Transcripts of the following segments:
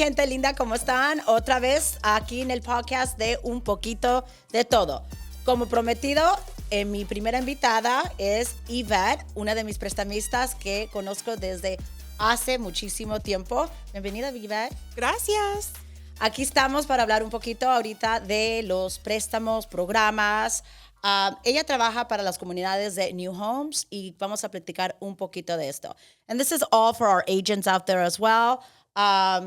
gente linda, ¿cómo están? Otra vez aquí en el podcast de Un Poquito de Todo. Como prometido, mi primera invitada es Yvette, una de mis prestamistas que conozco desde hace muchísimo tiempo. Bienvenida, Yvette. Gracias. Aquí estamos para hablar un poquito ahorita de los préstamos, programas. Ella trabaja para las comunidades de New Homes y vamos a platicar un poquito de esto. And this is all for our agents out there as well,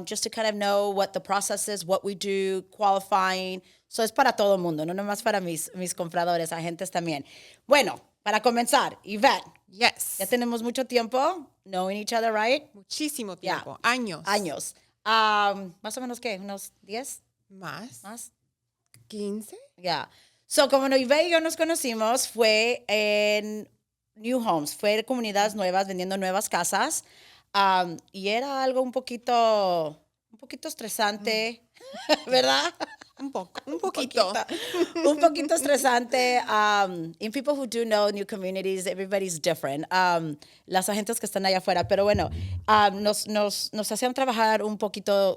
just to kind of know what the process is, what we do, qualifying. So es para todo el mundo, no nomás para mis compradores, agentes también. Bueno, para comenzar, Yvette. Yes. Ya tenemos mucho tiempo knowing each other, right? Muchísimo tiempo. Yeah. Años. Más o menos, ¿qué? ¿Unos 10? ¿Más? 15. Yeah. So, como Yvette y yo nos conocimos, fue en New Homes, fue en comunidades nuevas, vendiendo nuevas casas, y era algo un poquito estresante, ¿verdad? Un poquito. Un poquito estresante. And people who do know new communities, everybody's different. Las agentes que están allá afuera, pero bueno, nos hacían trabajar un poquito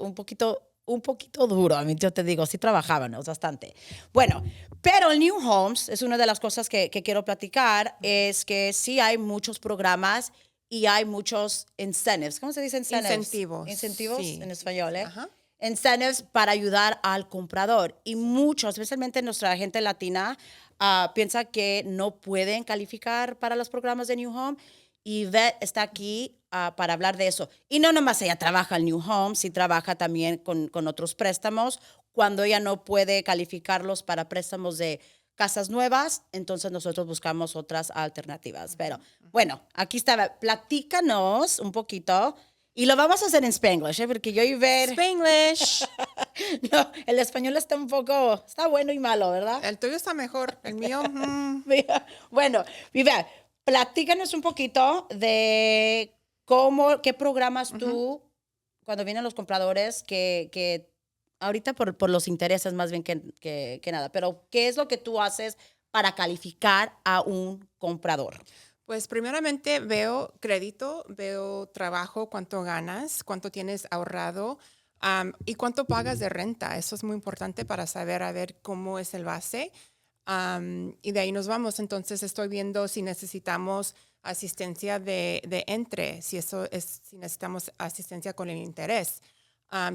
duro. A mí yo te digo, sí trabajábamos bastante. Bueno, pero el New Homes es una de las cosas que quiero platicar, es que sí hay muchos programas y hay muchos incentives. ¿Cómo se dice incentives? Incentivos sí. en español, ¿eh? Ajá. Incentives para ayudar al comprador. Y muchos, especialmente nuestra gente latina, piensa que no pueden calificar para los programas de New Home. Y Yvette está aquí para hablar de eso. Y no nomás ella trabaja en New Home, sí trabaja también con otros préstamos. Cuando ella no puede calificarlos para préstamos de casas nuevas, entonces nosotros buscamos otras alternativas. Pero bueno, aquí está. Platícanos un poquito. Y lo vamos a hacer en Spanglish, ¿eh? Porque yo y Yvette... Spanglish. No, el español está está bueno y malo, ¿verdad? El tuyo está mejor. El mío... Bueno, Yvette, platícanos un poquito de qué programas tú, cuando vienen los compradores, que ahorita por los intereses más bien que nada, pero ¿qué es lo que tú haces para calificar a un comprador? Pues primeramente veo crédito, veo trabajo, cuánto ganas, cuánto tienes ahorrado y cuánto pagas de renta. Eso es muy importante para saber a ver cómo es el base. Y de ahí nos vamos. Entonces estoy viendo si necesitamos asistencia de entre, si necesitamos asistencia con el interés.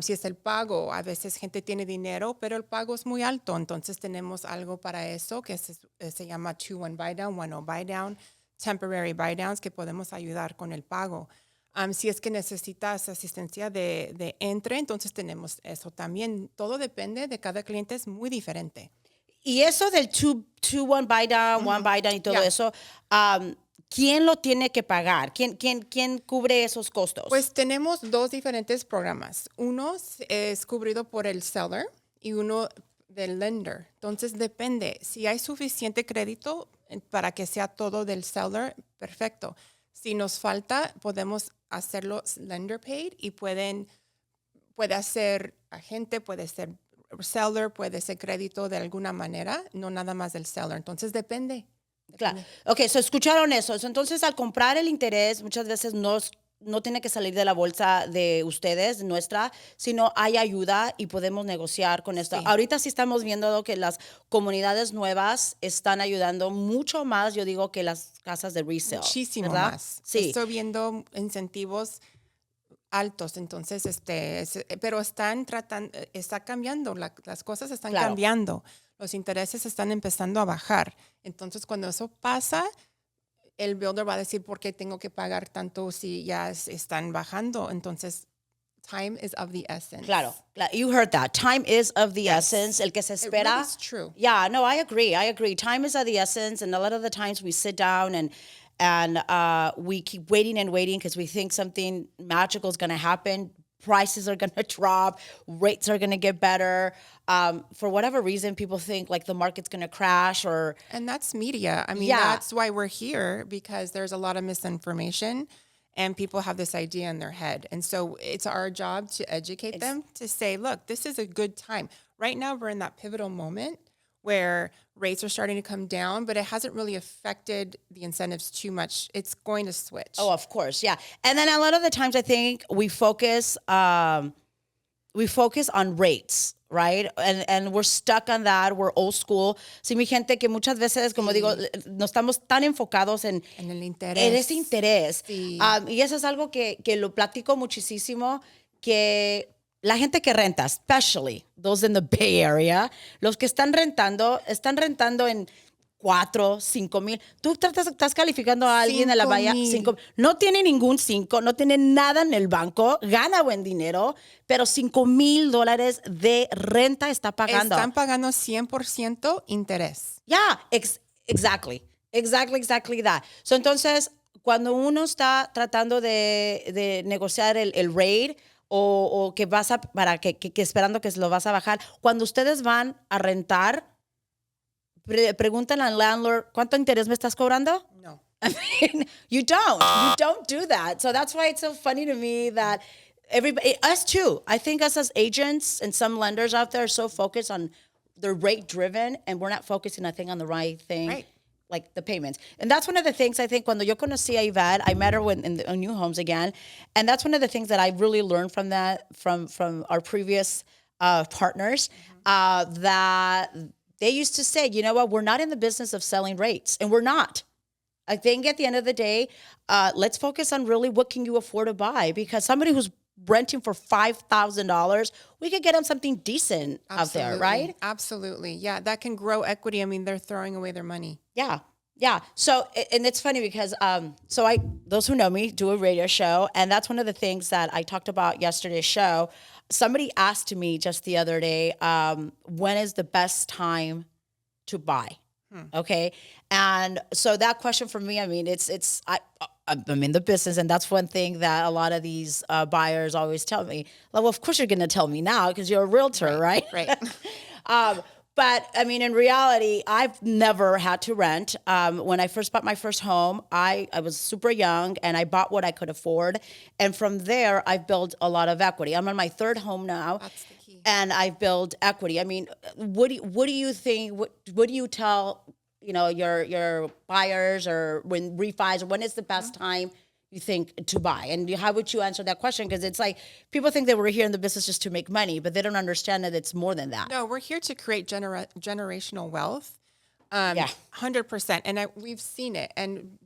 Si es el pago, a veces gente tiene dinero, pero el pago es muy alto. Entonces tenemos algo para eso que se llama 2-1 buy down, 1-0 buy down, temporary buy downs, que podemos ayudar con el pago. Si es que necesitas asistencia de entre, entonces tenemos eso también. Todo depende de cada cliente, es muy diferente. Y eso del 2-1 buy down, 1 buy down y todo eso, ¿quién lo tiene que pagar? ¿Quién cubre esos costos? Pues tenemos dos diferentes programas. Uno es cubrido por el seller y uno del lender. Entonces depende. Si hay suficiente crédito para que sea todo del seller, perfecto. Si nos falta, podemos hacerlo lender paid y puede ser agente, puede ser seller, puede ser crédito de alguna manera, no nada más del seller. Entonces depende. Claro. Ok, so escucharon eso. Entonces, al comprar el interés, muchas veces no tiene que salir de la bolsa de ustedes, nuestra, sino hay ayuda y podemos negociar con esto. Sí. Ahorita sí estamos viendo que las comunidades nuevas están ayudando mucho más, yo digo, que las casas de resale. Muchísimo ¿verdad? más. Sí. Estoy viendo incentivos altos, entonces, pero está cambiando, las cosas están cambiando, los intereses están empezando a bajar. Entonces, cuando eso pasa, el builder va a decir, ¿por qué tengo que pagar tanto si ya están bajando? Entonces, time is of the essence. Claro. You heard that. Time is of the essence. El que se espera. It really is true. Yeah, no, I agree. Time is of the essence, and a lot of the times we sit down and we keep waiting and waiting because we think something magical is going to happen. Prices are going to drop. Rates are going to get better. For whatever reason, people think like the market's going to crash And that's media. I mean, that's why we're here, because there's a lot of misinformation and people have this idea in their head. And so it's our job to educate them, to say, look, this is a good time. Right now, we're in that pivotal moment where rates are starting to come down, but it hasn't really affected the incentives too much. It's going to switch. Oh, of course, yeah. And then a lot of the times I think we focus we focus on rates, right? And we're stuck on that. We're old school. Sí, mi gente, que muchas veces, como digo, no estamos tan enfocados en el interés. En ese interés. Sí. Y eso es algo que lo platico muchísimo, que la gente que renta, especially those in the Bay Area, los que están rentando en 4, 5 mil. Tú estás calificando a alguien de la Bahía, 5. No tiene ningún 5, no tiene nada en el banco, gana buen dinero, pero $5,000 de renta está pagando. Están pagando 100% interés. Yeah, exactly that. So, entonces, cuando uno está tratando de negociar el rate o que vas para que esperando que lo vas a bajar, cuando ustedes van a rentar, preguntan al landlord, ¿cuánto interés me estás cobrando? No. I mean, you don't do that. So that's why it's so funny to me that everybody, us too, I think us as agents and some lenders out there are so focused on they're rate driven and we're not focusing, I think, on the right thing. Right. Like the payments. And that's one of the things I think cuando yo conocí a Yvette, I met her in New Homes again. And that's one of the things that I really learned from that, from our previous partners, that they used to say, you know what, we're not in the business of selling rates. And we're not. I think at the end of the day, let's focus on really what can you afford to buy, because somebody who's renting for $5,000, we could get them something decent out there, right? Absolutely. Yeah, that can grow equity. I mean, they're throwing away their money. Yeah. So, and it's funny because, those who know me do a radio show, and that's one of the things that I talked about yesterday's show. Somebody asked me just the other day, when is the best time to buy? Okay. And so that question for me, I mean, I'm in the business, and that's one thing that a lot of these buyers always tell me. Well, of course you're going to tell me now because you're a realtor, right? Right. But I mean, in reality, I've never had to rent. When I first bought my first home, I was super young and I bought what I could afford. And from there, I've built a lot of equity. I'm on my third home now. That's the key. And I've built equity. I mean, what do you think? What do you tell, your buyers, or when refis, or when is the best time you think to buy? And how would you answer that question? Because it's like people think that we're here in the business just to make money, but they don't understand that it's more than that. No, we're here to create generational wealth. 100%. And we've seen it. And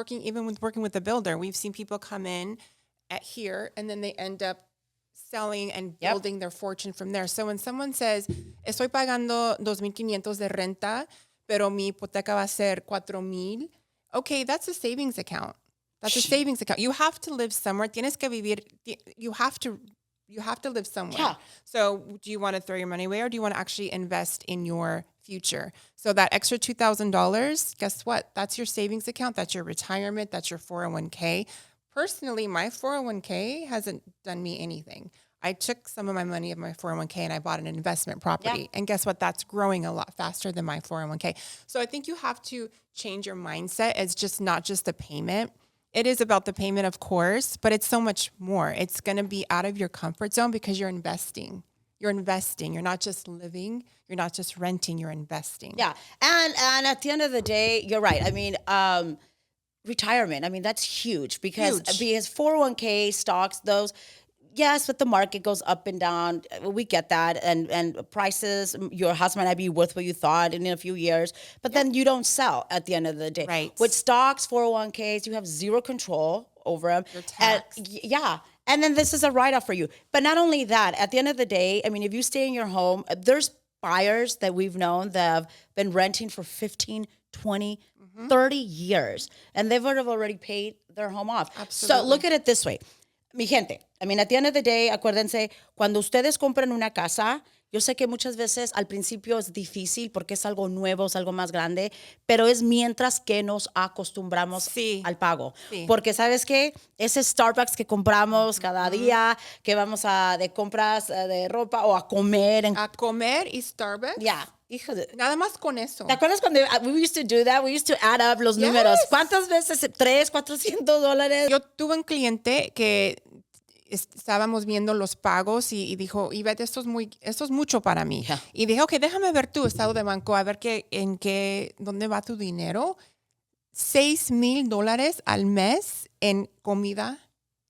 even with working with the builder, we've seen people come in at here and then they end up selling and building their fortune from there. So when someone says, estoy pagando 2,500 de renta, pero mi hipoteca va a ser 4,000, okay, that's a savings account. That's a savings account. You have to live somewhere. Tienes que vivir. You have to live somewhere. Yeah. So do you want to throw your money away, or do you want to actually invest in your future? So that extra $2,000, guess what? That's your savings account. That's your retirement. That's your 401k. Personally, my 401k hasn't done me anything. I took some of my money of my 401k and I bought an investment property. Yeah. And guess what? That's growing a lot faster than my 401k. So I think you have to change your mindset as not just the payment. It is about the payment, of course, but it's so much more. It's going to be out of your comfort zone because you're investing. You're investing. You're not just living. You're not just renting. You're investing. Yeah. And at the end of the day, you're right. I mean, retirement, I mean, that's huge because 401k stocks, those, yes, but the market goes up and down. We get that. And prices, your house might not be worth what you thought in a few years, but then you don't sell at the end of the day. Right. With stocks, 401ks, you have zero control over them. Your tax. And then this is a write-off for you. But not only that, at the end of the day, I mean, if you stay in your home, there's buyers that we've known that have been renting for 15, 20, 30 years, and they've already paid their home off. Absolutely. So look at it this way. Mi gente, I mean, at the end of the day, acuérdense, cuando ustedes compran una casa, yo sé que muchas veces al principio es difícil porque es algo nuevo, es algo más grande, pero es mientras que nos acostumbramos al pago. Sí. Porque, ¿sabes qué? Ese Starbucks que compramos cada día, que vamos de compras de ropa o a comer. A comer y Starbucks. Ya. Hijo de... Nada más con eso. ¿Te acuerdas cuando we used to do that? We used to add up los números. ¿Cuántas veces? $300, $400. Yo tuve un cliente que estábamos viendo los pagos y dijo, Ivette, esto es mucho para mí. Yeah. Y dije, ok, déjame ver tu estado de banco, a ver dónde va tu dinero. $6,000 al mes en comida,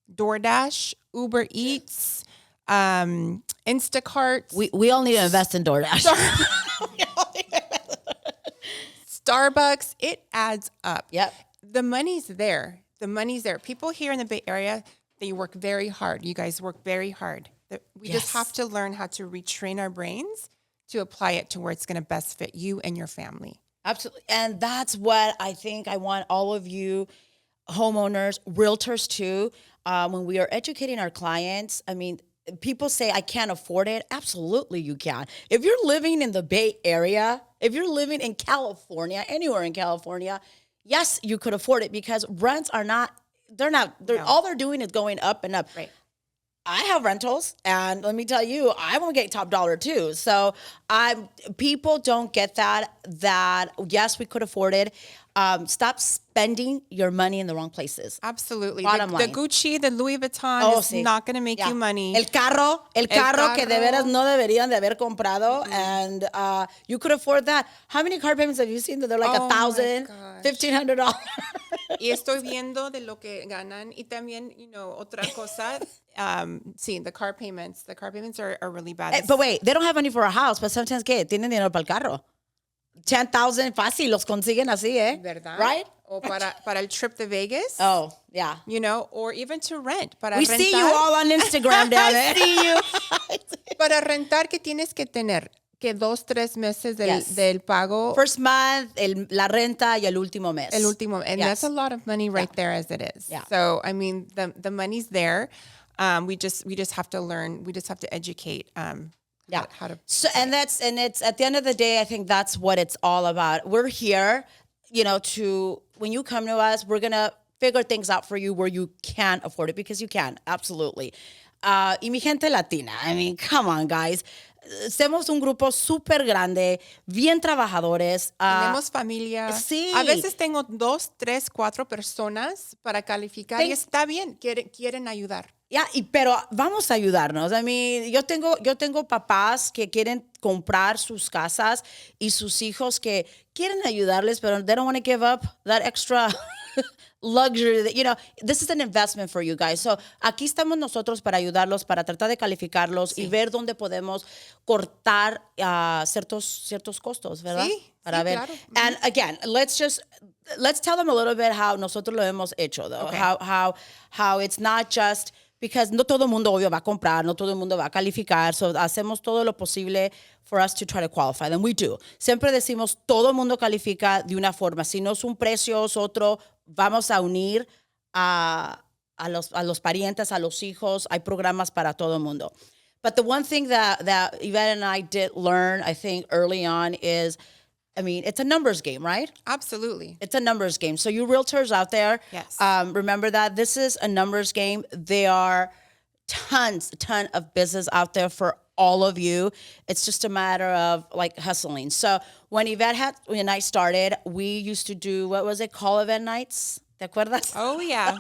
DoorDash, Uber Eats, Instacart, We all need to invest in DoorDash. Starbucks. It adds up. Yep. The money's there. The money's there. People here in the Bay Area, they work very hard. You guys work very hard. We just have to learn how to retrain our brains to apply it to where it's going to best fit you and your family. Absolutely. And that's what I think I want all of you homeowners, realtors too, when we are educating our clients. I mean, people say, I can't afford it. Absolutely, you can. If you're living in the Bay Area, if you're living in California, anywhere in California, yes, you could afford it because rents are not, all they're doing is going up and up. Right. I have rentals, and let me tell you, I won't get top dollar too. So people don't get that yes, we could afford it. Stop spending your money in the wrong places. Absolutely. Bottom The line. Gucci, the Louis Vuitton is not going to make you money. El carro que de veras no deberían de haber comprado, and you could afford that. How many car payments have you seen that they're like $1,000, $1,500? Y estoy viendo de lo que ganan. Y también, otra cosa, sí, the car payments are really bad. But wait, they don't have money for a house, but sometimes, ¿qué? Tienen dinero para el carro. 10,000 fácil, los consiguen así, ¿Verdad? Right? O para el trip to Vegas. Oh, yeah. Or even to rent. Para We rentar. see you all on Instagram down there. See you. Para rentar, ¿qué tienes que tener? Que 2-3 meses del pago. First month, la renta y el último mes. El último. And that's a lot of money right there as it is. Yeah. So, I mean, the money's there. We just have to learn. We just have to educate. How to. So, and it's at the end of the day, I think that's what it's all about. We're here, when you come to us, we're going to figure things out for you where you can afford it because you can. Absolutely. Y mi gente latina, I mean, come on, guys. Somos un grupo súper grande, bien trabajadores. Tenemos familia. Sí. A veces tengo 2, 3, 4 personas para calificar y está bien, quieren ayudar. Pero vamos a ayudarnos. I mean, yo tengo papás que quieren comprar sus casas y sus hijos que quieren ayudarles, pero they don't want to give up that extra luxury that, this is an investment for you guys. So, aquí estamos nosotros para ayudarlos, para tratar de calificarlos y ver dónde podemos cortar ciertos costos, ¿verdad? Sí, para ver. Claro. And again, let's tell them a little bit how nosotros lo hemos hecho, though. Okay. How it's not just because no todo el mundo obvio va a comprar, no todo el mundo va a calificar. So hacemos todo lo posible for us to try to qualify them. We do. Siempre decimos todo el mundo califica de una forma. Si no es un precio, es otro. Vamos a unir a los parientes, a los hijos. Hay programas para todo el mundo. But the one thing that Yvette and I did learn, I think, early on is, I mean, it's a numbers game, right? Absolutely. It's a numbers game. So you realtors out there, yes. Remember that this is a numbers game. There are ton of business out there for all of you. It's just a matter of like hustling. So when I started, we used to do, what was it, call event nights? ¿Te acuerdas? Oh, yeah.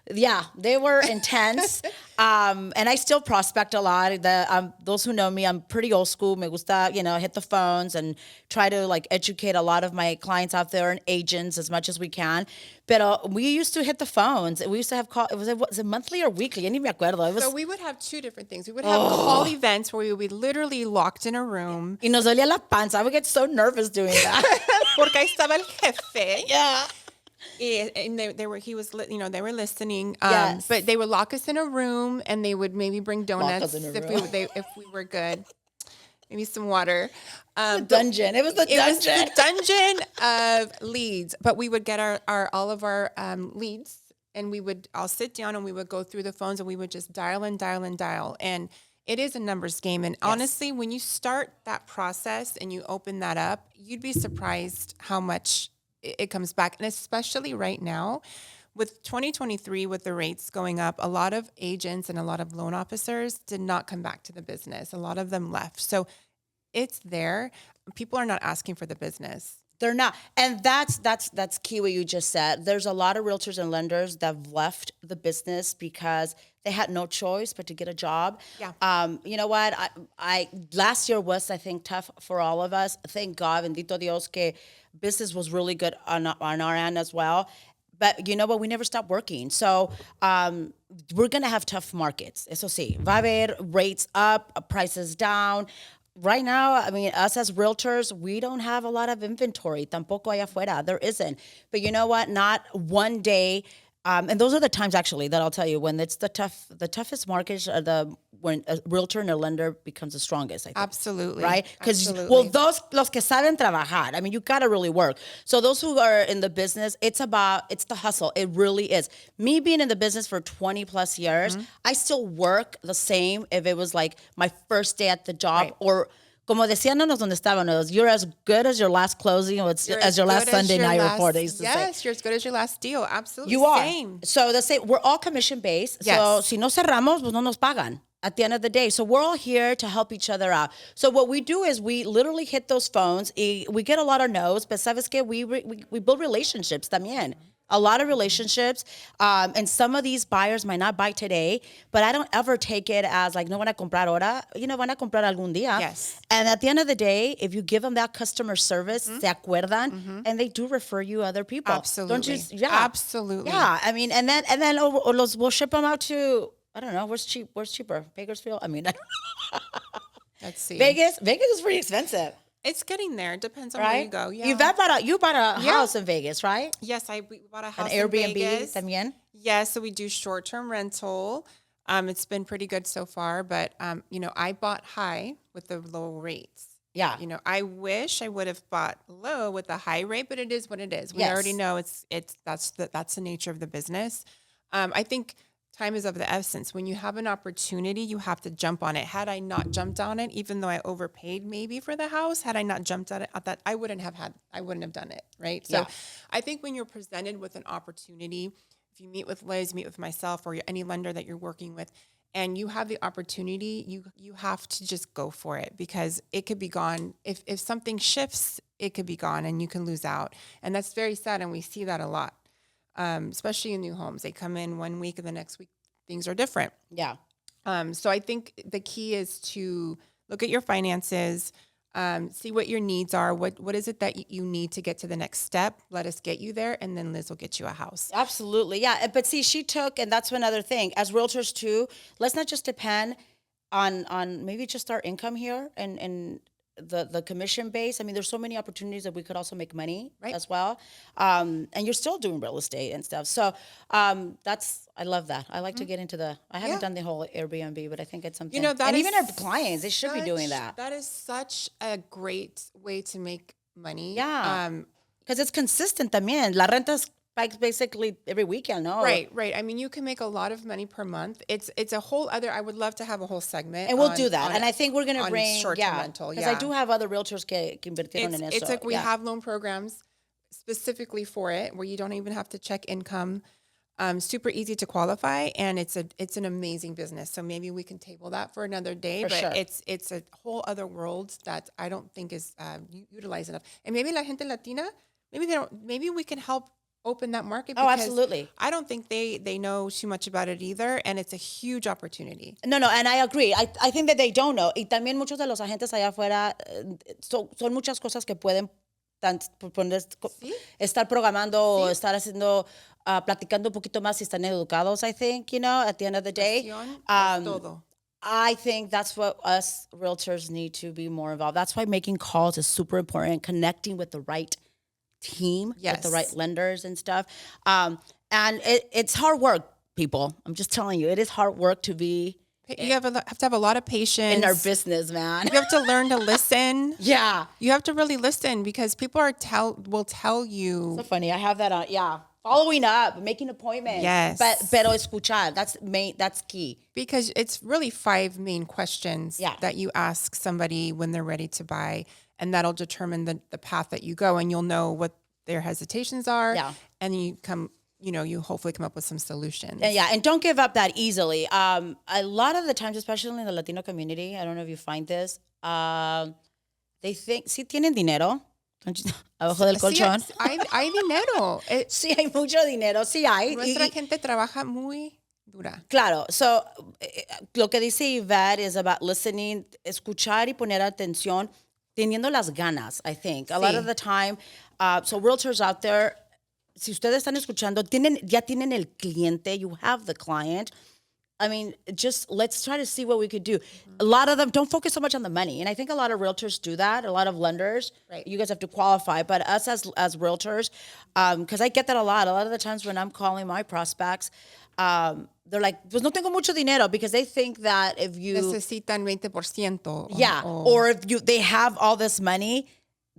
Yeah, they were intense. And I still prospect a lot. Those who know me, I'm pretty old school. Me gusta, hit the phones and try to like educate a lot of my clients out there and agents as much as we can. But we used to hit the phones. We used to have call. Was it monthly or weekly? Ya ni me acuerdo. So we would have 2 different things. We would have call events where we would be literally locked in a room. Y nos dolía la panza. I would get so nervous doing that. Porque ahí estaba el jefe. Yeah. And they were listening. Yes. But they would lock us in a room, and they would maybe bring donuts if we were good. Maybe some water. Dungeon. It was the dungeon. It was the dungeon of leads. But we would get all of our leads, and we would all sit down, and we would go through the phones, and we would just dial and dial and dial. And it is a numbers game. And honestly, when you start that process and you open that up, you'd be surprised how much it comes back. And especially right now, with 2023, with the rates going up, a lot of agents and a lot of loan officers did not come back to the business. A lot of them left. So it's there. People are not asking for the business. They're not. And that's key what you just said. There's a lot of realtors and lenders that have left the business because they had no choice but to get a job. Yeah. You know what? I last year was, I think, tough for all of us. Thank God, bendito Dios, que business was really good on our end as well. But you know what? We never stop working. So we're going to have tough markets. Eso sí. Va a haber rates up, prices down. Right now, I mean, us as realtors, we don't have a lot of inventory. Tampoco allá afuera. There isn't. But you know what? Not one day. And those are the times actually that I'll tell you when it's the toughest markets are when a realtor and a lender becomes the strongest, I think. Absolutely. Right? Because, Absolutely. los que saben trabajar, I mean, you got to really work. So those who are in the business, it's the hustle. It really is. Me being in the business for 20 plus years, I still work the same if it was like my first day at the job Right. or como decíamos donde estábamos, you're as good as your last closing or as your last Sunday night report. They used to say. Yes, you're as good as your last deal. Absolutely. You are. Same. So we're all commission based. Yes. So si no cerramos, pues no nos pagan at the end of the day. So we're all here to help each other out. So what we do is we literally hit those phones. We get a lot of no's, but sabes que we build relationships también. A lot of relationships. And some of these buyers might not buy today, but I don't ever take it as like, no van a comprar ahora, van a comprar algún día. Yes. And at the end of the day, if you give them that customer service, se acuerdan, and they do refer you other people. Absolutely. Don't you? Yeah. Absolutely. Yeah. I mean, and then we'll ship them out to, I don't know, where's cheaper? Bakersfield? I mean, Let's see. Vegas is pretty expensive. It's getting there. It depends on Right? where you go. Yeah. You bought a house in Vegas, right? Yes, we bought a house An in Airbnb Vegas. también? Yes, so we do short-term rental. It's been pretty good so far, but I bought high with the low rates. Yeah. I wish I would have bought low with the high rate, but it is what it is. We Yes. already know that's the nature of the business. I think time is of the essence. When you have an opportunity, you have to jump on it. Had I not jumped on it, even though I overpaid maybe for the house, had I not jumped at it at that, I wouldn't have done it. Right. So Yeah. I think when you're presented with an opportunity, if you meet with Liz, meet with myself or any lender that you're working with, and you have the opportunity, you have to just go for it because it could be gone. If something shifts, it could be gone and you can lose out. And that's very sad. And we see that a lot. Especially in new homes. They come in 1 week and the next week things are different. Yeah. So I think the key is to look at your finances, see what your needs are. What is it that you need to get to the next step? Let us get you there, and then Liz will get you a house. Absolutely. Yeah. But see, and that's another thing, as realtors too, let's not just depend on maybe just our income here and the commission base. I mean, there's so many opportunities that we could also make money as well. And you're still doing real estate and stuff. So I love that. I like to get into I haven't done the whole Airbnb, but I think it's something. And even our clients, they should be doing that. That is such a great way to make money. Yeah. Because it's consistent también. La renta's basically every weekend, no? Right. I mean, you can make a lot of money per month. It's a whole other. I would love to have a whole segment, and we'll do that. And I think we're going to bring short-term rental. Because I do have other realtors que invirtieron en eso. It's like we have loan programs specifically for it, where you don't even have to check income. Super easy to qualify, and it's an amazing business. So maybe we can table that for another day. For but sure. It's a whole other world that I don't think is utilized enough. And maybe la gente latina, maybe we can help open that market. Oh, absolutely. I don't think they know too much about it either, and it's a huge opportunity. No, and I agree. I think that they don't know. Y también muchos de los agentes allá afuera son muchas cosas que pueden estar programando o estar haciendo, platicando un poquito más si están educados, I think, at the end of the day. Todo. I think that's what us realtors need to be more involved. That's why making calls is super important, connecting with the right team, with the right lenders and stuff. And it's hard work, people. I'm just telling you, it is hard work to be. You have to have a lot of patience in our business, man. You have to learn to listen. Yeah, you have to really listen because people will tell you. So funny. I have that on. Yeah, following up, making appointments. Yes, pero escuchar. That's key. Because it's really 5 main questions that you ask somebody when they're ready to buy, and that'll determine the path that you go, and you'll know what their hesitations are. Yeah, and you hopefully come up with some solutions. And don't give up that easily. A lot of the times, especially in the Latino community, I don't know if you find this, they think, sí tienen dinero, abajo del colchón. Sí, hay dinero. Sí hay mucho dinero, sí hay. Nuestra gente trabaja muy dura. Claro. So, lo que dice Yvette is about listening, escuchar y poner atención, teniendo las ganas, I think. A lot of the time, so realtors out there, si ustedes están escuchando, ya tienen el cliente, you have the client. I mean, just let's try to see what we could do. A lot of them don't focus so much on the money. And I think a lot of realtors do that. A lot of lenders, Right. you guys have to qualify. But us as realtors, because I get that a lot. A lot of the times when I'm calling my prospects, they're like, pues no tengo mucho dinero, because they think that if you... Necesitan 20%. Yeah, or if they have all this money,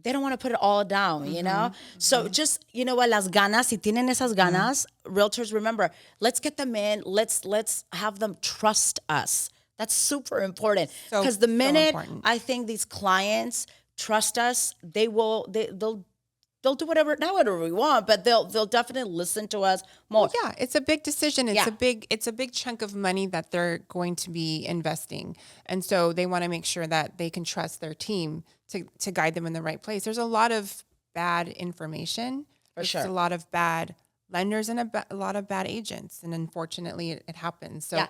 they don't want to put it all down, you know? So just, you know what, las ganas, si tienen esas ganas, realtors, remember, let's get them in, let's have them trust us. That's super important. Because the minute I think these clients trust us, they'll do whatever, not whatever we want, but they'll definitely listen to us more. Well, yeah, it's a big decision. It's a big chunk of money that they're going to be investing. And so they want to make sure that they can trust their team to guide them in the right place. There's a lot of bad information. There's a lot of bad lenders and a lot of bad agents. And unfortunately, it happens. So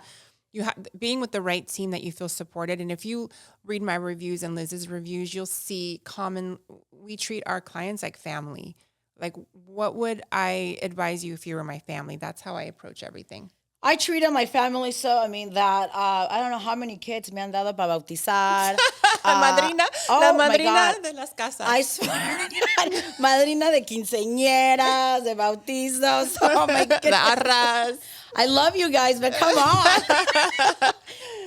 you have being with the right team that you feel supported. And if you read my reviews and Liz's reviews, you'll see we treat our clients like family. Like, what would I advise you if you were my family? That's how I approach everything. I treat them my family, so I mean that I don't know how many kids me han dado para bautizar. La madrina de las casas. I swear to God, madrina de quinceañeras, de bautizos. Oh my goodness. De arras. I love you guys, but come on.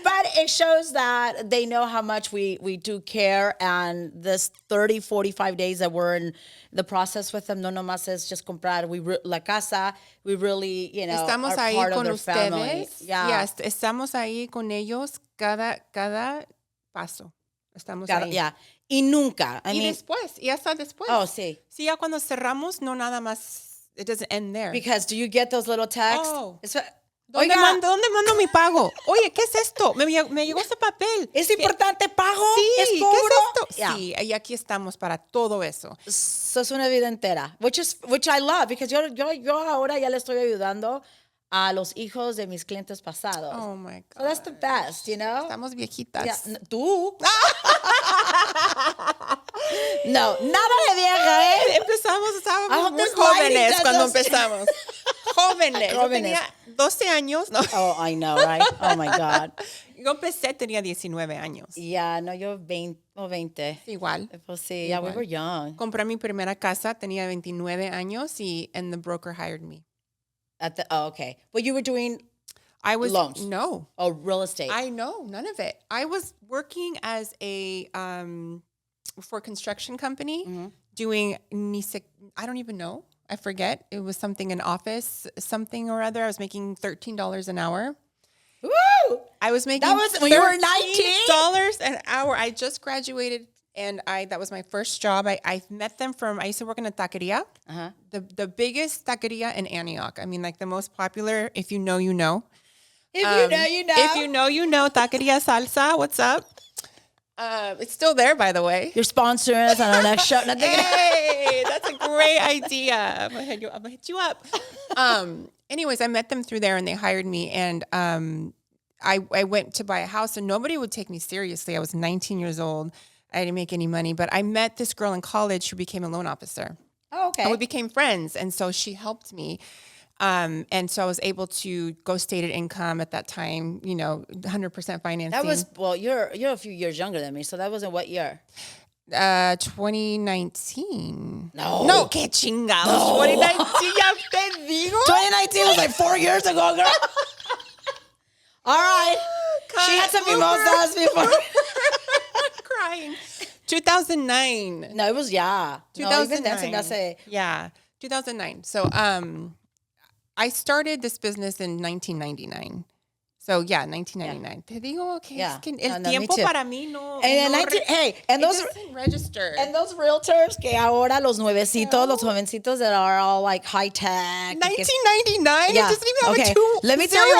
But it shows that they know how much we do care, and this 30, 45 days that we're in the process with them, no nomás es just comprar la casa, we really, you know, estamos are ahí part con of their family. ustedes. Yeah. Estamos ahí con ellos cada paso. Estamos ahí. Yeah. Y nunca. I mean, después, y hasta después. Oh, sí. Sí, ya cuando cerramos, no nada más, it doesn't end there. Because do you get those little texts? Oh. ¿Dónde mando mi pago? Oye, ¿qué es esto? Me llegó este papel. ¿Es importante pago? Sí, ¿Es ¿qué cobro? es esto? Yeah. Sí, y aquí estamos para todo eso. Eso es una vida entera, which I love, because yo ahora ya le estoy ayudando a los hijos de mis clientes pasados. Oh my God. So that's the best, you know? Estamos viejitas. Yeah, tú. No, nada de vieja, ¿eh? Estábamos muy jóvenes cuando empezamos. Jóvenes. Yo tenía 12 años. No. Oh, I know, right? Oh, my God. Yo empecé, tenía 19 años. Yeah, no, yo 20. Igual. Pues sí, yeah, we were young. Compré mi primera casa, tenía 29 años, and the broker hired me. Okay. But you were doing loans? No. Oh, real estate? None of it. I was working as for a construction company, doing, I don't even know. I forget. It was something in office, something or other. I was making $13 an hour. Woo! I was making when you were 19? $13 an hour. I just graduated, and that was my first job. I met them I used to work in a taqueria, the biggest taqueria in Antioch. I mean, like the most popular. If you know, you know. If you know, you know. If you know, you know. Taqueria Salsa. What's up? It's still there, by the way. You're sponsoring us on our next show. Hey, that's a great idea. I'm gonna hit you up. Anyways, I met them through there, and they hired me. And I went to buy a house, and nobody would take me seriously. I was 19 years old. I didn't make any money, but I met this girl in college who became a loan officer. Oh, okay. And we became friends, and so she helped me. And so I was able to go stated income at that time, 100% financing. That was, well, you're a few years younger than me, so that was in what year? 2019. No, qué chingados. No. 2019, ya te digo. 2019 was like 4 years ago, girl. All right. She had some mimosas before. Crying. 2009. No, it was, 2009. Yeah, 2009. So, I started this business in 1999. So, 1999. Te digo que es que el tiempo para mí no... And those doesn't register. And those realtors que ahora los nuevecitos, los jovencitos that are all like high tech. 1999? Yeah. It doesn't even have a 2 Let me tell you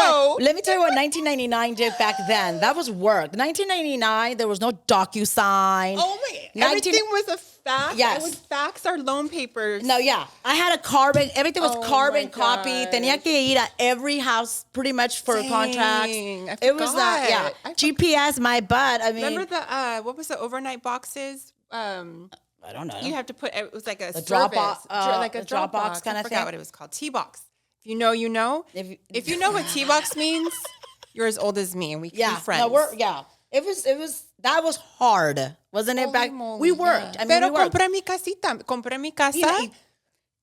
what 1999 did back then. That was work. 1999, there was no DocuSign. Oh my, everything was a fax? Yes. It was fax or loan papers. No, I had a carbon, everything was carbon copy. Tenía que ir a every house pretty much for contracts. It was that, GPS, my butt. I mean. Remember what was the overnight boxes? I don't know. You have to put, it was like a The service, like a the Dropbox Dropbox. kind I of forgot thing? what it was called. T-box. If you know, you know. If you know what T-box means, you're as old as me and we can be friends. It was that was hard, wasn't it? Holy Back moly, we worked. yeah. I mean, we Pero worked. compré mi casa.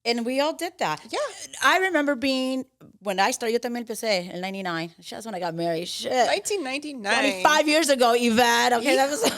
And we all did that. Yeah. I remember when I started, yo también empecé in 99. That's when I got married. Shit. 1999. 25 years ago, Yvette. Okay, that was...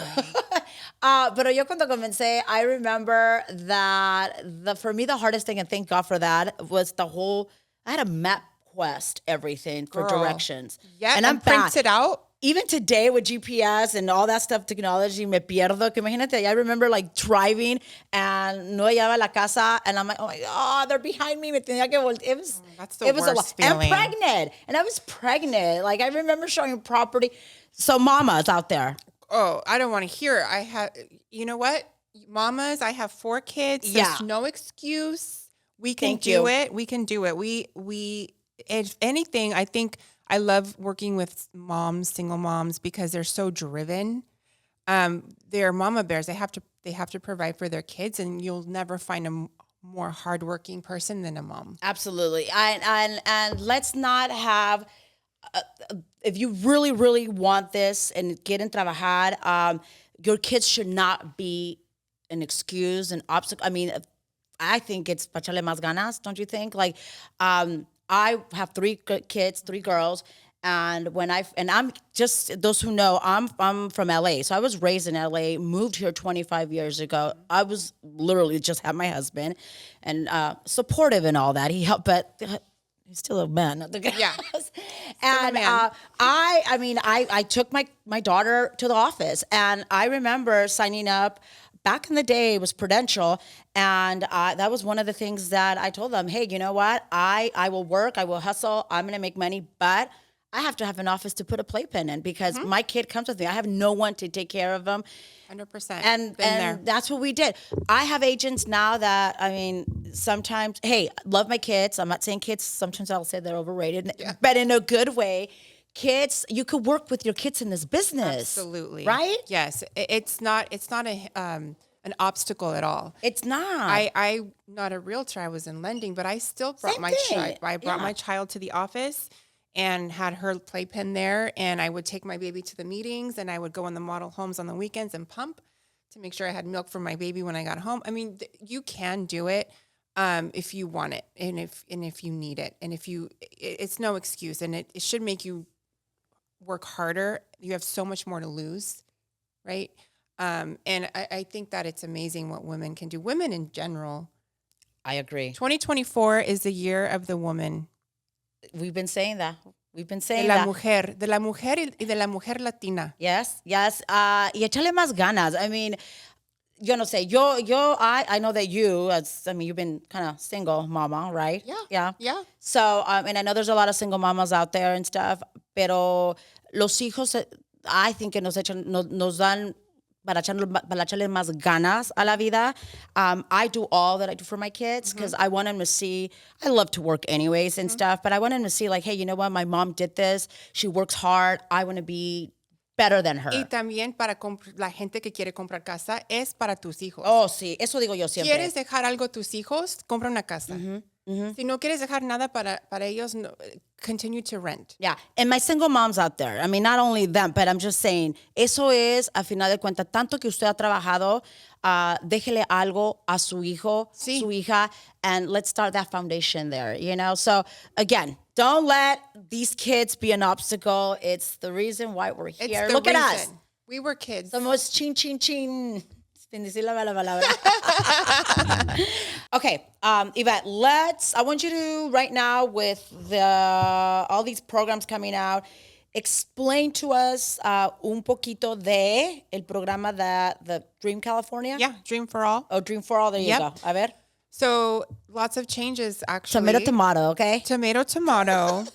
Pero yo cuando comencé, I remember that for me, the hardest thing, and thank God for that, was I had a map quest everything for directions. Yeah, and I'm print it out. Even today with GPS and all that stuff, technology, me pierdo. Que imagínate, I remember like driving and no hallaba la casa, and I'm like, oh my God, they're behind me. Me tenía que voltear. That's the worst feeling. And pregnant. And I was pregnant. Like I remember showing property. So mamas out there. Oh, I don't want to hear it. You know what? Mamas, I have 4 kids. There's no excuse. We can do it. We can do it. We, if anything, I think I love working with moms, single moms, because they're so driven. They're mama bears. They have to provide for their kids, and you'll never find a more hardworking person than a mom. Absolutely. And let's not have, if you really, really want this and quieren trabajar, your kids should not be an excuse, an obstacle. I mean, I think it's pa echarle más ganas, don't you think? Like, I have 3 kids, 3 girls, and I'm just, those who know, I'm from LA, so I was raised in LA, moved here 25 years ago. I was literally just had my husband, and supportive and all that. He helped, but he's still a man. Yeah. And I took my daughter to the office, and I remember signing up. Back in the day, it was Prudential, and that was one of the things that I told them, hey, you know what? I will work, I will hustle, I'm going to make money, but I have to have an office to put a playpen in because my kid comes with me. I have no one to take care of them. 100%. And that's what we did. I have agents now that, I mean, sometimes, hey, love my kids. I'm not saying kids, sometimes I'll say they're overrated, but in a good way. Kids, you could work with your kids in this business. Absolutely. Right? Yes. It's not an obstacle at all. It's not. I'm not a realtor. I was in lending, but I still brought my child to the office and had her playpen there, and I would take my baby to the meetings, and I would go in the model homes on the weekends and pump to make sure I had milk for my baby when I got home. I mean, you can do it. If you want it, and if you need it, and it's no excuse, and it should make you work harder. You have so much more to lose, right? And I think that it's amazing what women can do. Women in general. I agree. 2024 is the year of the woman. We've been saying that. De la mujer y de la mujer latina. Yes. Y échale más ganas. I mean, yo no sé. I know that you've been kind of single mama, right? Yeah. So, and I know there's a lot of single mamas out there and stuff, pero los hijos, I think que nos dan para echarle más ganas a la vida. I do all that I do for my kids because I want them to see, I love to work anyways and stuff, but I want them to see like, hey, you know what? My mom did this. She works hard. I want to be better than her. Y también para la gente que quiere comprar casa es para tus hijos. Oh, sí. Eso digo yo siempre. ¿Quieres dejar algo a tus hijos? Compra una casa. Si no quieres dejar nada para ellos, no, continue to rent. Yeah. And my single moms out there, I mean, not only them, but I'm just saying, eso es, a final de cuentas, tanto que usted ha trabajado, déjele algo a su hijo, su hija, and let's start that foundation there, you know? So, again, don't let these kids be an obstacle. It's the reason why we're here. Look at us. We were kids. Somos chin, chin, chin. Sin decir la mala palabra. Okay, Yvette, I want you to, right now, with all these programs coming out, explain to us un poquito de el programa the Dream California. Yeah, Dream for All. Oh, Dream for All, there you go. A ver. So, lots of changes, actually. Tomato, okay? Tomato.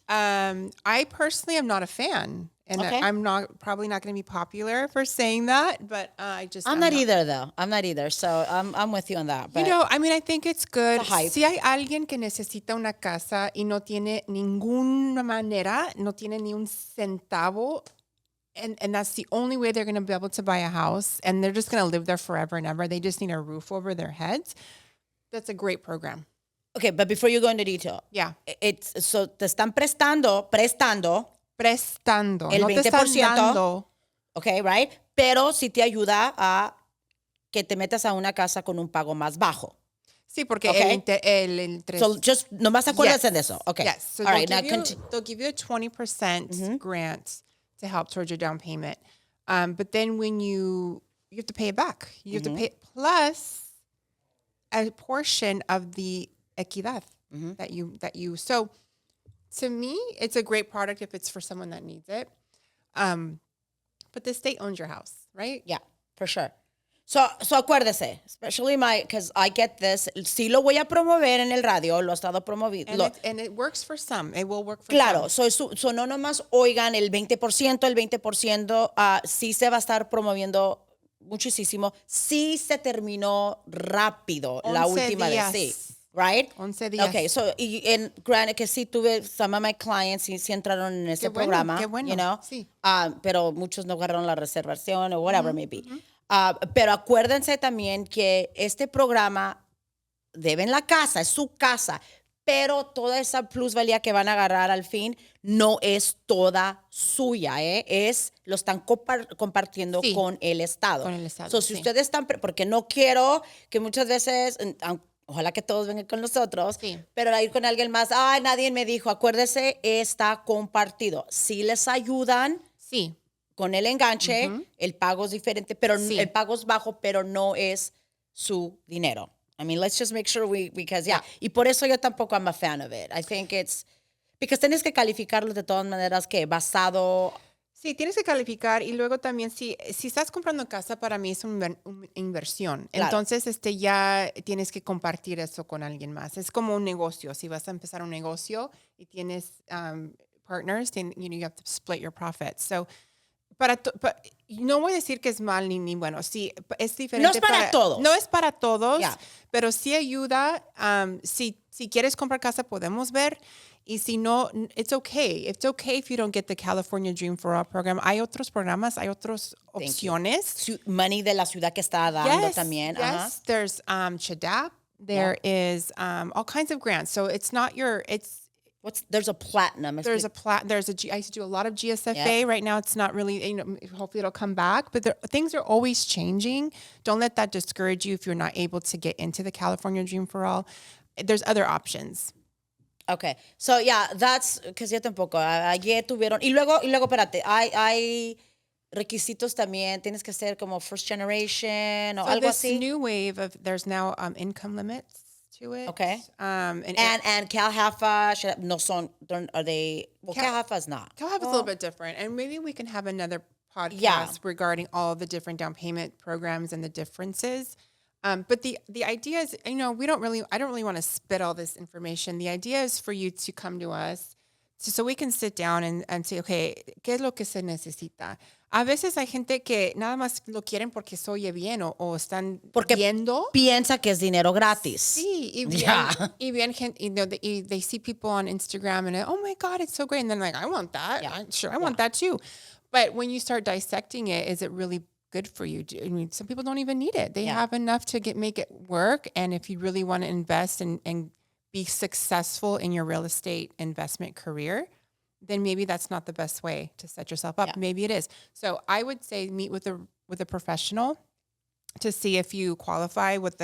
I personally am not a fan. And I'm probably not going to be popular for saying that, but I'm not either, though. I'm not either, so I'm with you on that. But I mean, I think it's good. It's a hype. Si hay alguien que necesita una casa y no tiene ninguna manera, no tiene ni un centavo and that's the only way they're going to be able to buy a house, and they're just going to live there forever and ever. They just need a roof over their heads. That's a great program. Okay, but before you go into detail. Yeah. It's, so te están prestando Prestando. el No te 20%. están dando. Okay, right? Pero sí te ayuda a que te metas a una casa con un pago más bajo. Sí, porque Okay. el interés. So just, nomás acuérdense de eso. Okay. Yes. So all right, they'll give you a 20% grant to help towards your down payment. But then when you have to pay it back. You have to pay it plus a portion of the equidad that you. So to me, it's a great product if it's for someone that needs it. But the state owns your house, right? Yeah, for sure. So acuérdese, especially because I get this, sí lo voy a promover en el radio, lo he estado promoviendo. And it works for some. It will work for Claro, some. so no nomás oigan el 20%, sí se va a estar promoviendo muchísimo. Sí se terminó rápido la 11 última días. vez, sí. Right? 11 días. Okay, so, and granted que sí tuve, some of my clients sí entraron en ese programa, qué bueno, you know? sí. Pero muchos no agarraron la reservación o whatever it may be. Pero acuérdense también que este programa deben la casa, es su casa, pero toda esa plusvalía que van a agarrar al fin no es toda suya, ¿eh? Lo están compartiendo Sí, con el Estado. con el Estado, So, si sí. ustedes están, porque no quiero que muchas veces, ojalá que todos vengan con nosotros, Sí. pero a ir con alguien más, ay, nadie me dijo, acuérdese, está compartido. Si les ayudan, Sí. con el enganche, el pago es diferente, pero Sí. el pago es bajo, pero no es su dinero. I mean, let's just make sure because, yeah. Y por eso yo tampoco I'm a fan of it. I think it's, because tienes que calificarlo de todas maneras que basado. Sí, tienes que calificar y luego también si estás comprando casa, para mí es una inversión. Claro. Entonces, ya tienes que compartir eso con alguien más. Es como un negocio. Si vas a empezar un negocio y tienes partners, then, you have to split your profits. So, no voy a decir que es mal ni bueno. Sí, es diferente. No es para todos. No es para todos, Yeah. pero sí ayuda. Si quieres comprar casa, podemos ver. Y si no, it's okay. It's okay if you don't get the California Dream for All program. Hay otros programas, hay otras opciones. Money de la ciudad que está dando también. Yes, Ajá. there's CHDAP. There is all kinds of grants. So it's not There's a platinum. I used to do a lot of GSFA. Right now, it's not really, hopefully it'll come back. But things are always changing. Don't let that discourage you if you're not able to get into the California Dream for All. There's other options. Okay. So, yeah, that's, because yo tampoco. Ayer tuvieron, y luego, espérate, hay requisitos también. Tienes que ser como first generation o So algo this así. new wave there's now income limits to it. Okay. And CalHFA no son, are they, well, CalHFA is not. CalHFA is a little bit different. And maybe we can have another podcast Yeah. regarding all the different down payment programs and the differences. But the idea is, I don't really want to spit all this information. The idea is for you to come to us so we can sit down and say, okay, ¿qué es lo que se necesita? A veces hay gente que nada más lo quieren porque se oye bien o están viendo. Piensa que es dinero gratis. Sí, y bien gente, they see people on Instagram and oh my God, it's so great. And then like, I want that. Yeah. I want that too. But when you start dissecting it, is it really good for you? I mean, some people don't even need it. They have enough to make it work. And if you really want to invest and be successful in your real estate investment career, then maybe that's not the best way to set yourself up. Yeah. Maybe it is. So I would say meet with a professional to see if you qualify with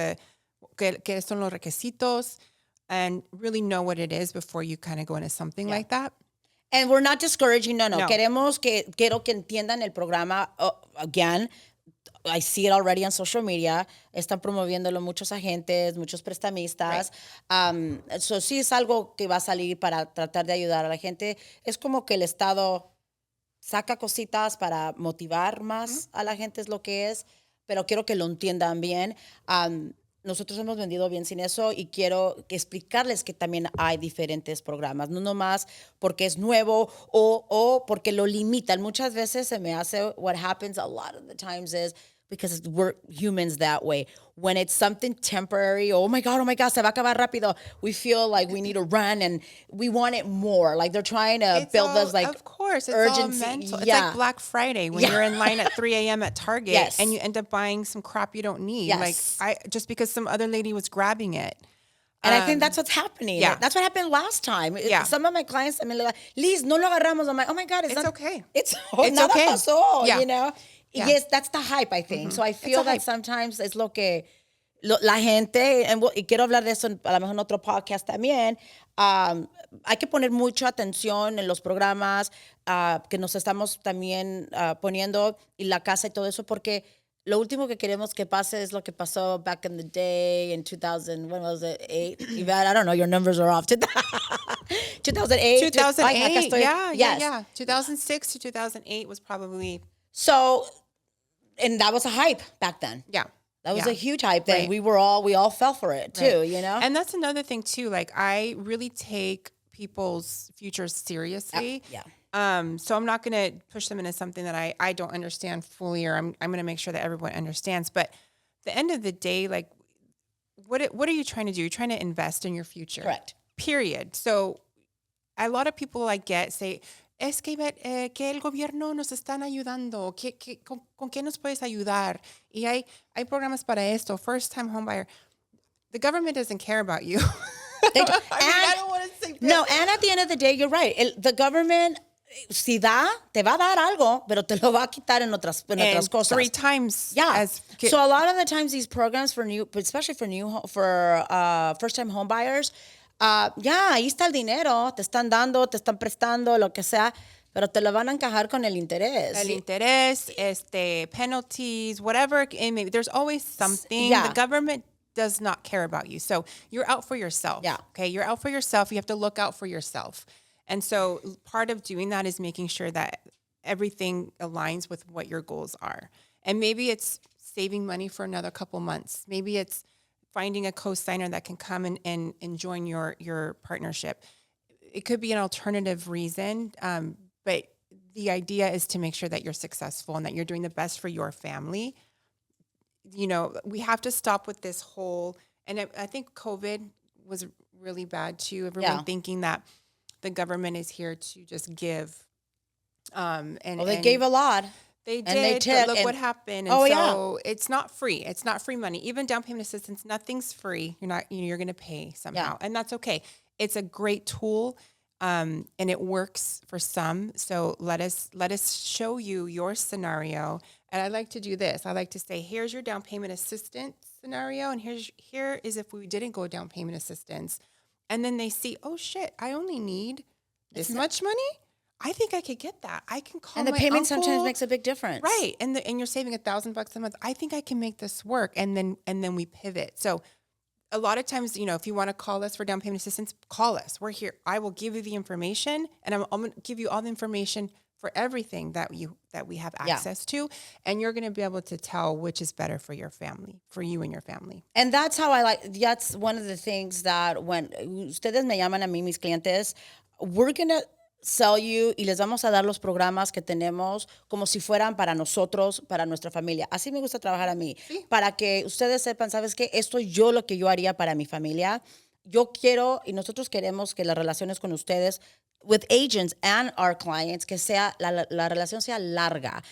qué son los requisitos and really know what it is before you kind of go into something like that. And we're not discouraging, no. Quiero que entiendan el programa, again, I see it already on social media, están promoviéndolo muchos agentes, muchos prestamistas. Right. So sí es algo que va a salir para tratar de ayudar a la gente. Es como que el Estado saca cositas para motivar más a la gente, es lo que es, pero quiero que lo entiendan bien. Nosotros hemos vendido bien sin eso y quiero explicarles que también hay diferentes programas, no nomás porque es nuevo o porque lo limitan. Muchas veces se me hace, what happens a lot of the times is, because we're humans that way. When it's something temporary, oh my God, se va a acabar rápido. We feel like we need to run and we want it more. Like they're trying to build us like of course, it's urgency. all mental. It's Yeah. like Black Friday when you're in line at 3 a.m. at Target Yes. and you end up buying some crap you don't need. Yes. Like just because some other lady was grabbing it. And I think that's what's happening. Yeah. That's what happened last time. Yeah. Some of my clients, I mean, like, Liz, no lo agarramos. I'm like, oh my God, It's okay. It's It's nada okay. pasó, Yeah. you know? Yeah. Yes, that's the hype, I think. So I feel that hype. sometimes es lo que la gente, y quiero hablar de eso a lo mejor en otro podcast también, hay que poner mucha atención en los programas que nos estamos también poniendo y la casa y todo eso, porque lo último que queremos que pase es lo que pasó back in the day in 2000, when was it, 8? Yvette, I don't know, your numbers are off. 2008? 2008, Yes. yeah. 2006 to 2008 was probably... So, and that was a hype back then. Yeah. That was a huge hype then. Right. We all fell for it too, you know? And that's another thing too. Like I really take people's futures seriously. Yeah. So I'm not going to push them into something that I don't understand fully, or I'm going to make sure that everyone understands. But at the end of the day, like what are you trying to do? You're trying to invest in your future. Correct. Period. So a lot of people I get say, es que el gobierno nos están ayudando. ¿Con qué nos puedes ayudar? Y hay programas para esto. First time home buyer. The government doesn't care about you. I don't want to say that. No, and at the end of the day, you're right. The government, si da, te va a dar algo, pero te lo va a quitar en otras cosas. 3 times. Yeah. So a lot of the times these programs especially for first-time home buyers, ahí está el dinero, te están dando, te están prestando, lo que sea, pero te lo van a encajar con el interés. El interés, penalties, whatever it may be. There's always something. Yeah. The government does not care about you. So you're out for yourself. Yeah. Okay. You're out for yourself. You have to look out for yourself. And so part of doing that is making sure that everything aligns with what your goals are. And maybe it's saving money for another couple months. Maybe it's finding a co-signer that can come and join your partnership. It could be an alternative reason, but the idea is to make sure that you're successful and that you're doing the best for your family. You know, we have to stop with this whole, and I think COVID was really bad too. Everyone thinking that the government is here to just give. They gave a lot. They did, and they took, but look what happened. And it's not free. It's not free money. Even down payment assistance, nothing's free. You're going to pay somehow, and that's okay. It's a great tool, and it works for some. So let us show you your scenario. And I like to do this. I like to say, here's your down payment assistance scenario, and here is if we didn't go down payment assistance, and then they see, oh shit, I only need this much money. I think I could get that. I can call my uncle. And the payment sometimes makes a big difference. Right. And you're saving $1,000 a month. I think I can make this work. And then we pivot. So a lot of times, if you want to call us for down payment assistance, call us. We're here. I will give you the information, and I'm going to give you all the information for everything that we have access to. And you're going to be able to tell which is better for your family, for you and your family. And that's how that's one of the things that when ustedes me llaman a mí, mis clientes, we're going to sell you y les vamos a dar los programas que tenemos como si fueran para nosotros, para nuestra familia. Así me gusta trabajar a mí. Sí. Para que ustedes sepan, ¿sabes qué? Esto es lo que yo haría para mi familia. Yo quiero y nosotros queremos que las relaciones con ustedes, with agents and our clients, que sea la relación sea larga.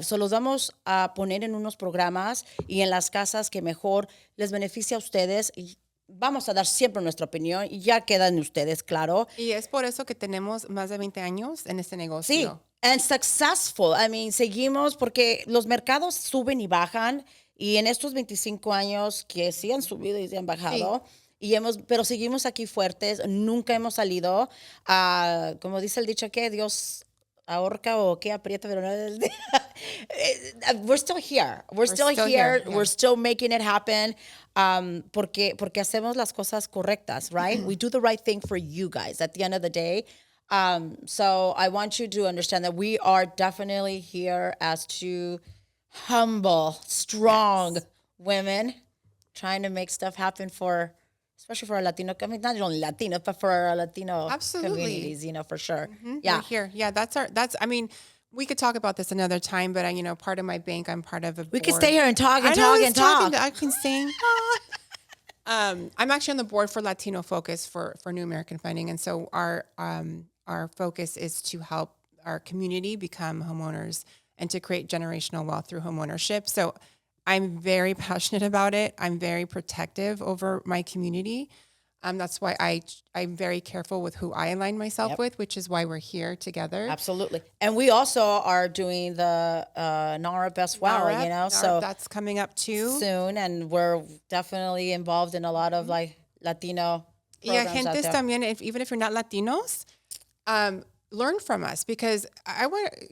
So los vamos a poner en unos programas y en las casas que mejor les beneficia a ustedes. Y vamos a dar siempre nuestra opinión y ya quedan ustedes, claro. Y es por eso que tenemos más de 20 años en este negocio. Sí, and successful. I mean, seguimos porque los mercados suben y bajan y en estos 25 años que sí han subido y se han bajado. Sí. Pero seguimos aquí fuertes, nunca hemos salido. Como dice el dicho, que Dios ahorca o que aprieta, pero no es we're still here. We're still here. Yeah. We're still making it happen. Porque hacemos las cosas correctas, right? We do the right thing for you guys at the end of the day. So I want you to understand that we are definitely here as two humble, strong women trying to make stuff happen especially for our Latino, I mean, not only Latino, but for our Latino communities, for sure. Yeah. We're here. Yeah, We could talk about this another time, but part of my bank, I'm part of a board. We could stay here and talk and I know, talk let's and talk. I can sing. I'm actually on the board for Latino Focus for New American Funding, and so our focus is to help our community become homeowners and to create generational wealth through homeownership. So I'm very passionate about it. I'm very protective over my community. That's why I'm very careful with who I align myself with, which is why we're here together. Absolutely. And we also are doing the NARP as well, NARP, so that's coming up too. Soon, and we're definitely involved in a lot of like Latino programs out gentes there. también, even if you're not Latinos, learn from us, because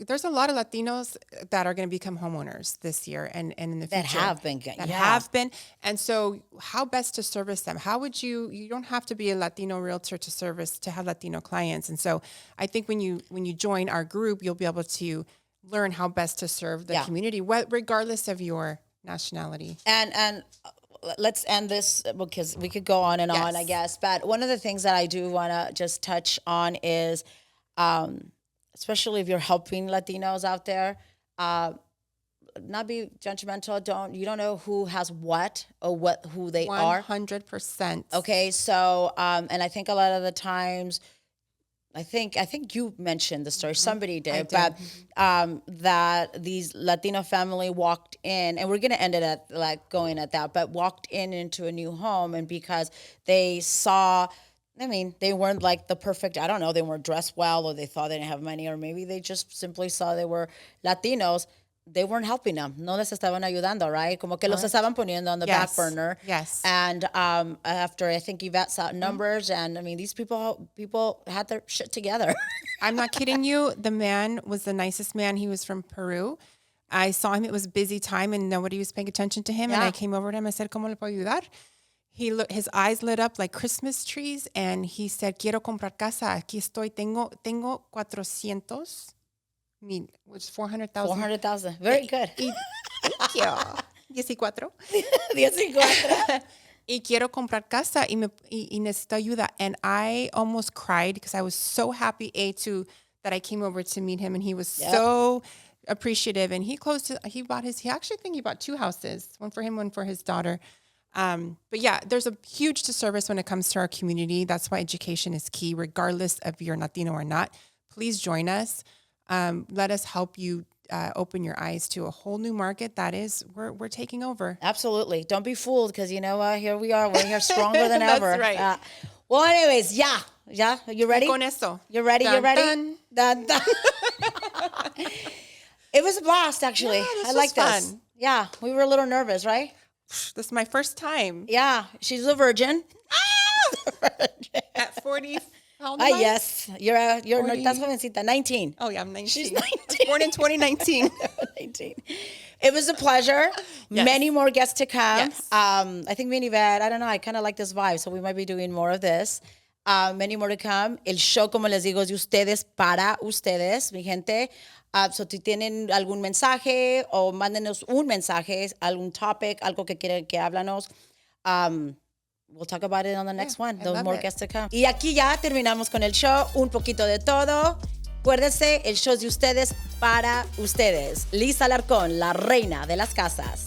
there's a lot of Latinos that are going to become homeowners this year and in the future. That have been. And so how best to service them? How would you don't have to be a Latino realtor to have Latino clients. And so I think when you join our group, you'll be able to learn how best to serve the community, regardless of your nationality. And let's end this because we could go on and on, I guess. But one of the things that I do want to just touch on is, especially if you're helping Latinos out there, not be judgmental. You don't know who has what or who they are. 100%. Okay. So, and I think a lot of the times, I think you mentioned the story. Somebody did, but that these Latino family walked in, and we're gonna end it at like going at that, but walked into a new home, and because they saw, they weren't like the perfect, I don't know, they weren't dressed well, or they thought they didn't have money, or maybe they just simply saw they were Latinos. They weren't helping them. No les estaban ayudando, right? Como que los estaban poniendo on the back burner. Yes. And after, I think Yvette saw numbers, and these people had their shit together. I'm not kidding you. The man was the nicest man. He was from Peru. I saw him. It was a busy time, and nobody was paying attention to him. And I came over to him. I said, ¿Cómo le puedo ayudar? His eyes lit up like Christmas trees, and he said, quiero comprar casa. Aquí estoy. Tengo 400,000, which is 400,000. 400,000. Very good. Thank you. 14. 14. Y quiero comprar casa y necesito ayuda. And I almost cried because I was so happy, that I came over to meet him, and he was so appreciative. And he bought 2 houses, one for him, one for his daughter. But yeah, there's a huge disservice when it comes to our community. That's why education is key, regardless of you're Latino or not. Please join us. Let us help you open your eyes to a whole new market that is we're taking over. Absolutely. Don't be fooled, because you know what? Here we are. We're here stronger than ever. That's right. Well, anyways, yeah. You ready? Con eso. You ready? Dun, You ready? dun. Dun, dun. It was a blast, actually. Yeah, I like this. fun. Yeah, we were a little nervous, right? This is my first time. Yeah, she's a virgin. At 40. How old am I? Yes. You're 40. That's jovencita, 19. Oh, yeah, I'm 19. She's I 19. was born in 2019. 19. It was a pleasure. Yes. Many more guests to come. Yes. I think me and Yvette, I don't know, I kind of like this vibe, so we might be doing more of this. Many more to come. El show, como les digo, es de ustedes para ustedes, mi gente. So, si tienen algún mensaje o mándenos un mensaje, algún topic, algo que quieren que háblanos, we'll talk about it on the next one. There's more guests to come. Y aquí ya terminamos con el show, Un Poquito de Todo. Acuérdense, el show es de ustedes para ustedes. Liz Alarcon, la reina de las casas.